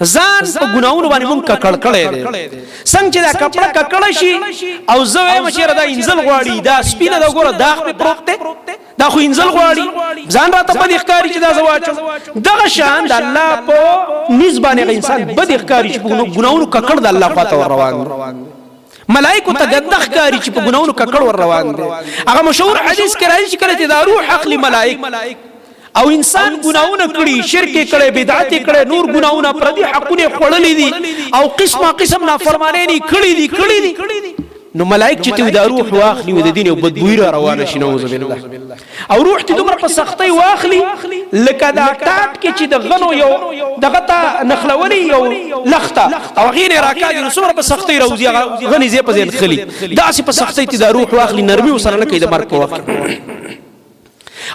ځان په ګناونو باندې مونږ ککړ کړی دی. څنګه چې دا کپړه ککړه شي او زه وایم چې دا انزل غواړي، دا سپینه دا ګوره داغ پې پروت دی، دا خو انزل غواړي، ځان راته بد ښکاري چې دا زه واچوم. دغه شان د الله په نیز باندې انسان بد ښکاري چې په ګناونو ککړ د الله خواته ور روان دی. ملائکو ته ګنده ښکاري چې په ګناونو ککړ ور روان دی. هغه مشهور حدیث کې راځي چې کله چې دا روح عقل ملائک او انسان ګناونه کړي، شرک کړي، بدعت کړي، نور ګناونه پردي حقونه خوړلې دي او قسمه قسم نافرمانی کړي دي، نو ملائک چې ته دا روح واخلي و د دین او بدبوی را روانه شي، نعوذ بالله. او روح ته دومره په سختۍ واخلي لکه دا ټاټ کې چې د غنو یو دغه ته نخلولي یو لخته او هغې نه راکاږي، نو څومره په سختۍ راوځي، هغه غني ځای په ځای نښلي. داسې په سختۍ ته دا روح واخلي، نرمي ورسره نه کوي د مرګ په وخت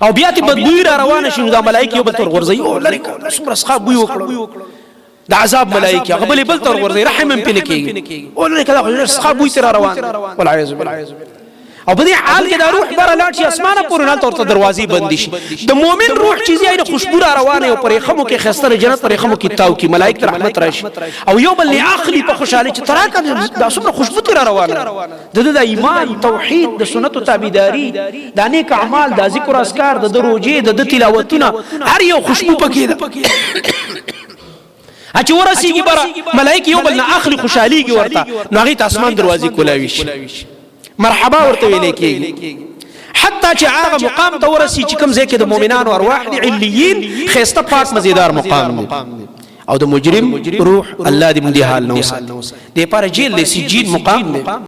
او بیا ته بدبوی را روانه شي، نو دا ملائک یو بل ته ورغورځوي، او لرې کړه څومره څښاک بوی وکړه، د عذاب ملائک هغه بل ته ورغورځوي، رحم هم پرې نه کېږي، او لرې کړه خو څښاک بوی ته را روان والعیاذ بالله. او په دې حال کې دا روح بره لاړ شي اسمانه پورې، هلته ورته دروازې بندې شي. د مؤمن روح چې ځي نه خوشبو را روانه او پرې خمو کې ښایسته د جنت پرې خمو کې تاو کې ملائک ته رحمت راشي او یو بل اخلي په خوشحالۍ چې تراکه دا څومره خوشبو ته را روانه د ایمان توحید د سنتو تابعداري د نیک اعمال د ذکر اذکار د روزې د تلاوتونه هر یو خوشبو پکې ده. چې ورسیږي بره ملائک یو بل نه اخلي خوشحاليږي ورته، نو هغې ته اسمان دروازې کولاوي شي، مرحبا ورته ویلی کېږي. حتی چې هغه مقام ته ورسي چې کوم ځای کې د مؤمنانو ارواح دي، علیین ښایسته پاک مزیدار مقام دی. او د مجرم روح الله دې موږ دې حال نه وساتي، دې لپاره جیل دی، سجین مقام دی.